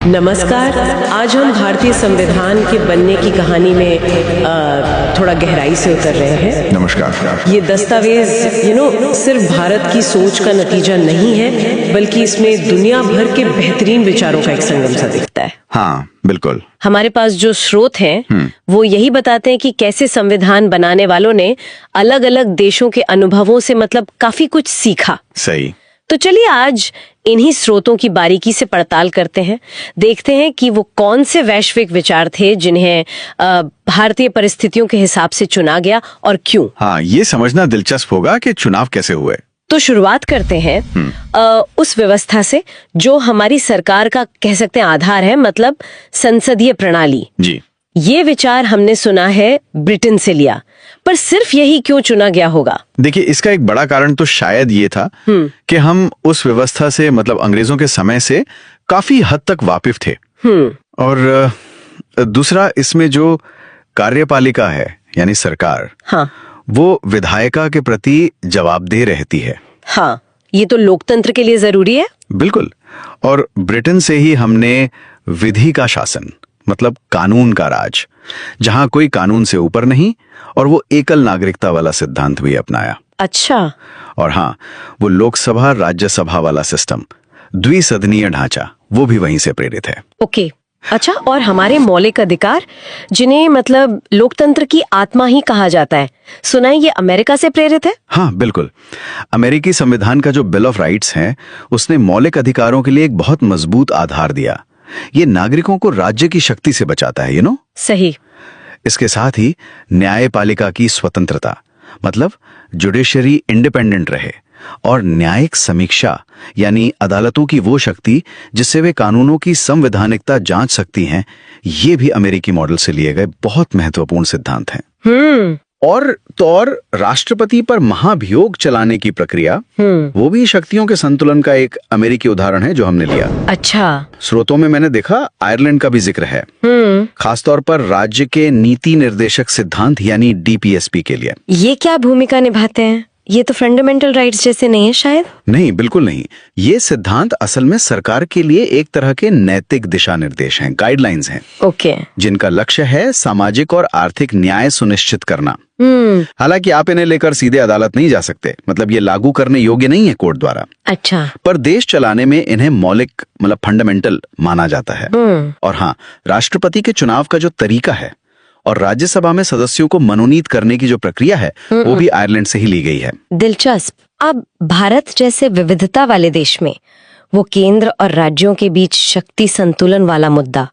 नमस्कार। आज हम भारतीय संविधान के बनने की कहानी में थोड़ा गहराई से उतर रहे हैं। नमस्कार। ये दस्तावेज सिर्फ भारत की सोच का नतीजा नहीं है, बल्कि इसमें दुनिया भर के बेहतरीन विचारों का एक संगम सा दिखता है। हाँ, बिल्कुल। हमारे पास जो स्रोत हैं वो यही बताते हैं कि कैसे संविधान बनाने वालों ने अलग अलग देशों के अनुभवों से काफी कुछ सीखा। सही। तो चलिए आज इन्हीं स्रोतों की बारीकी से पड़ताल करते हैं, देखते हैं कि वो कौन से वैश्विक विचार थे जिन्हें भारतीय परिस्थितियों के हिसाब से चुना गया और क्यों। हाँ, ये समझना दिलचस्प होगा कि चुनाव कैसे हुए। तो शुरुआत करते हैं उस व्यवस्था से जो हमारी सरकार का कह सकते हैं आधार है, मतलब संसदीय प्रणाली। जी। ये विचार हमने सुना है ब्रिटेन से लिया, पर सिर्फ यही क्यों चुना गया होगा? देखिए, इसका एक बड़ा कारण तो शायद ये था कि हम उस व्यवस्था से अंग्रेजों के समय से काफी हद तक वाकिफ थे। और दूसरा, इसमें जो कार्यपालिका है यानी सरकार, हाँ, वो विधायिका के प्रति जवाबदेह रहती है। हाँ, ये तो लोकतंत्र के लिए जरूरी है। बिल्कुल। और ब्रिटेन से ही हमने विधि का शासन, मतलब कानून का राज, जहां कोई कानून से ऊपर नहीं, और वो एकल नागरिकता वाला सिद्धांत भी अपनाया। अच्छा। और हाँ, वो लोकसभा राज्यसभा वाला सिस्टम, द्विसदनीय ढांचा, वो भी वहीं से प्रेरित है। ओके। अच्छा, और हमारे मौलिक अधिकार, जिन्हें लोकतंत्र की आत्मा ही कहा जाता है, सुना है ये अमेरिका से प्रेरित है? हाँ, बिल्कुल। अमेरिकी संविधान का जो बिल ऑफ राइट्स है, उसने मौलिक अधिकारों के लिए एक बहुत मजबूत आधार दिया। ये नागरिकों को राज्य की शक्ति से बचाता है, सही। इसके साथ ही न्यायपालिका की स्वतंत्रता, मतलब जुडिशरी इंडिपेंडेंट रहे, और न्यायिक समीक्षा यानी अदालतों की वो शक्ति जिससे वे कानूनों की संवैधानिकता जांच सकती हैं, ये भी अमेरिकी मॉडल से लिए गए बहुत महत्वपूर्ण सिद्धांत हैं। और राष्ट्रपति पर महाभियोग चलाने की प्रक्रिया, वो भी शक्तियों के संतुलन का एक अमेरिकी उदाहरण है जो हमने लिया। अच्छा। स्रोतों में मैंने देखा आयरलैंड का भी जिक्र है, खासतौर पर राज्य के नीति निर्देशक सिद्धांत यानी डीपीएसपी के लिए। ये क्या भूमिका निभाते हैं? ये तो फंडामेंटल राइट्स जैसे नहीं है शायद? नहीं, बिल्कुल नहीं। ये सिद्धांत असल में सरकार के लिए एक तरह के नैतिक दिशा निर्देश हैं, गाइडलाइंस हैं। ओके। जिनका लक्ष्य है सामाजिक और आर्थिक न्याय सुनिश्चित करना। हालांकि आप इन्हें लेकर सीधे अदालत नहीं जा सकते, ये लागू करने योग्य नहीं है कोर्ट द्वारा। अच्छा। पर देश चलाने में इन्हें मौलिक फंडामेंटल माना जाता है। और हाँ, राष्ट्रपति के चुनाव का जो तरीका है और राज्यसभा में सदस्यों को मनोनीत करने की जो प्रक्रिया है, वो भी आयरलैंड से ही ली गई है। दिलचस्प। अब भारत जैसे विविधता वाले देश में वो केंद्र और राज्यों के बीच शक्ति संतुलन वाला मुद्दा,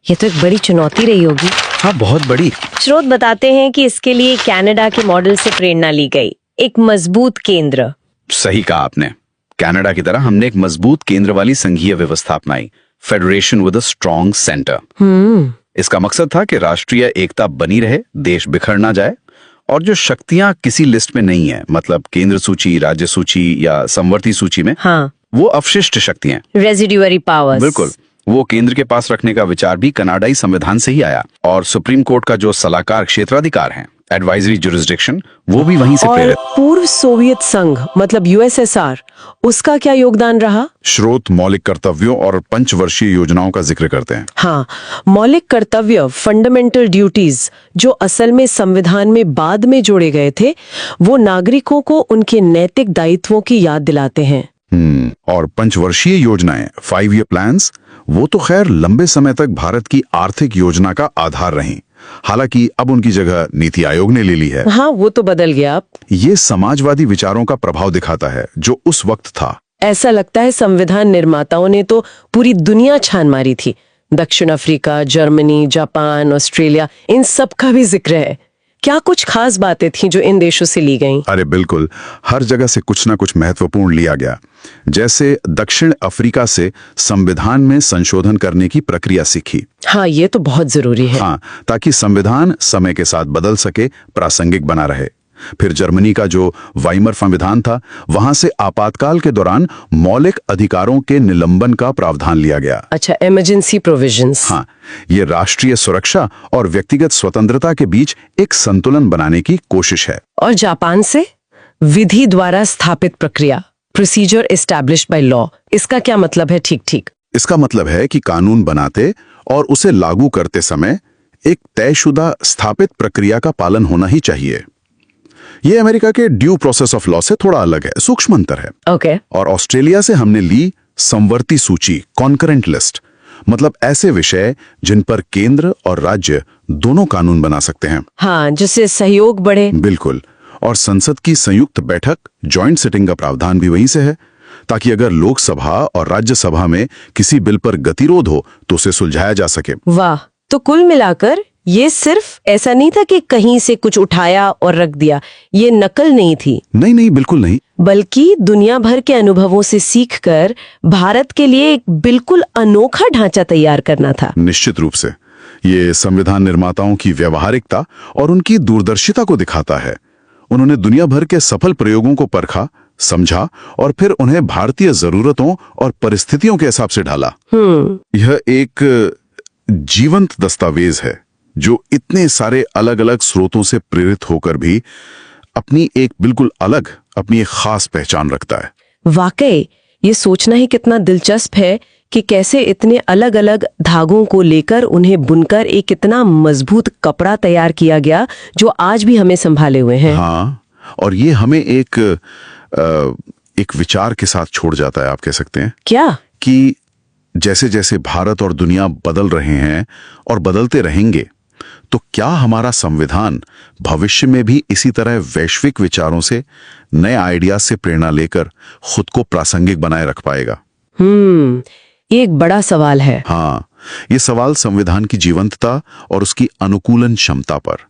ये तो एक बड़ी चुनौती रही होगी। हाँ, बहुत बड़ी। स्रोत बताते हैं कि इसके लिए कनाडा के मॉडल से प्रेरणा ली गई, एक मजबूत केंद्र। सही कहा आपने। कनाडा की तरह हमने एक मजबूत केंद्र वाली संघीय व्यवस्था अपनाई, federation with a strong centre. इसका मकसद था कि राष्ट्रीय एकता बनी रहे, देश बिखर ना जाए, और जो शक्तियां किसी लिस्ट में नहीं है, केंद्र सूची, राज्य सूची या समवर्ती सूची में, हाँ, वो अवशिष्ट शक्तियां, रेजिडुअरी पावर्स, बिल्कुल, वो केंद्र के पास रखने का विचार भी कनाडाई संविधान से ही आया। और सुप्रीम कोर्ट का जो सलाहकार क्षेत्राधिकार है, एडवाइजरी जुरिस्डिक्शन, वो भी वहीं से प्रेरित। पूर्व सोवियत संघ यूएसएसआर, उसका क्या योगदान रहा? स्रोत मौलिक कर्तव्यों और पंचवर्षीय योजनाओं का जिक्र करते हैं। हाँ, मौलिक कर्तव्य, फंडामेंटल ड्यूटीज, जो असल में संविधान में बाद में जोड़े गए थे, वो नागरिकों को उनके नैतिक दायित्वों की याद दिलाते हैं। और पंचवर्षीय योजनाएं, 5 ईयर प्लान्स, वो तो खैर लंबे समय तक भारत की आर्थिक योजना का आधार रहीं। हालांकि अब उनकी जगह नीति आयोग ने ले ली है। हाँ, वो तो बदल गया अब। ये समाजवादी विचारों का प्रभाव दिखाता है जो उस वक्त था। ऐसा लगता है संविधान निर्माताओं ने तो पूरी दुनिया छान मारी थी। दक्षिण अफ्रीका, जर्मनी, जापान, ऑस्ट्रेलिया, इन सब का भी जिक्र है। क्या कुछ खास बातें थी जो इन देशों से ली गईं? अरे बिल्कुल, हर जगह से कुछ ना कुछ महत्वपूर्ण लिया गया। जैसे दक्षिण अफ्रीका से संविधान में संशोधन करने की प्रक्रिया सीखी। हाँ, ये तो बहुत जरूरी है। हाँ, ताकि संविधान समय के साथ बदल सके, प्रासंगिक बना रहे। फिर जर्मनी का जो वाइमर संविधान था, वहां से आपातकाल के दौरान मौलिक अधिकारों के निलंबन का प्रावधान लिया गया। अच्छा, इमरजेंसी प्रोविजंस। हाँ, ये राष्ट्रीय सुरक्षा और व्यक्तिगत स्वतंत्रता के बीच एक संतुलन बनाने की कोशिश है। और जापान से विधि द्वारा स्थापित प्रक्रिया, प्रोसीजर एस्टैब्लिश्ड बाय लॉ, इसका क्या मतलब है? ठीक ठीक। इसका मतलब है कि कानून बनाते और उसे लागू करते समय एक तयशुदा स्थापित प्रक्रिया का पालन होना ही चाहिए। ये अमेरिका के ड्यू प्रोसेस ऑफ लॉ से थोड़ा अलग है, सूक्ष्म अंतर है। ओके। और ऑस्ट्रेलिया से हमने ली समवर्ती सूची, कॉन्करेंट लिस्ट, मतलब ऐसे विषय जिन पर केंद्र और राज्य दोनों कानून बना सकते हैं। हाँ, जिससे सहयोग बढ़े। बिल्कुल। और संसद की संयुक्त बैठक, जॉइंट सिटिंग का प्रावधान भी वहीं से है, ताकि अगर लोकसभा और राज्यसभा में किसी बिल पर गतिरोध हो तो उसे सुलझाया जा सके। वाह, तो कुल मिलाकर ये सिर्फ ऐसा नहीं था कि कहीं से कुछ उठाया और रख दिया, ये नकल नहीं थी। नहीं नहीं, बिल्कुल नहीं। बल्कि दुनिया भर के अनुभवों से सीखकर भारत के लिए एक बिल्कुल अनोखा ढांचा तैयार करना था। निश्चित रूप से ये संविधान निर्माताओं की व्यावहारिकता और उनकी दूरदर्शिता को दिखाता है। उन्होंने दुनिया भर के सफल प्रयोगों को परखा, समझा और फिर उन्हें भारतीय जरूरतों और परिस्थितियों के हिसाब से ढाला। यह एक जीवंत दस्तावेज है जो इतने सारे अलग अलग स्रोतों से प्रेरित होकर भी अपनी एक बिल्कुल अलग, अपनी एक खास पहचान रखता है। वाकई ये सोचना ही कितना दिलचस्प है कि कैसे इतने अलग अलग धागों को लेकर उन्हें बुनकर एक इतना मजबूत कपड़ा तैयार किया गया जो आज भी हमें संभाले हुए हैं। हाँ, और ये हमें एक विचार के साथ छोड़ जाता है, आप कह सकते हैं। क्या? कि जैसे जैसे भारत और दुनिया बदल रहे हैं और बदलते रहेंगे, तो क्या हमारा संविधान भविष्य में भी इसी तरह वैश्विक विचारों से, नए आइडियाज से प्रेरणा लेकर खुद को प्रासंगिक बनाए रख पाएगा? ये एक बड़ा सवाल है। हाँ, ये सवाल संविधान की जीवंतता और उसकी अनुकूलन क्षमता पर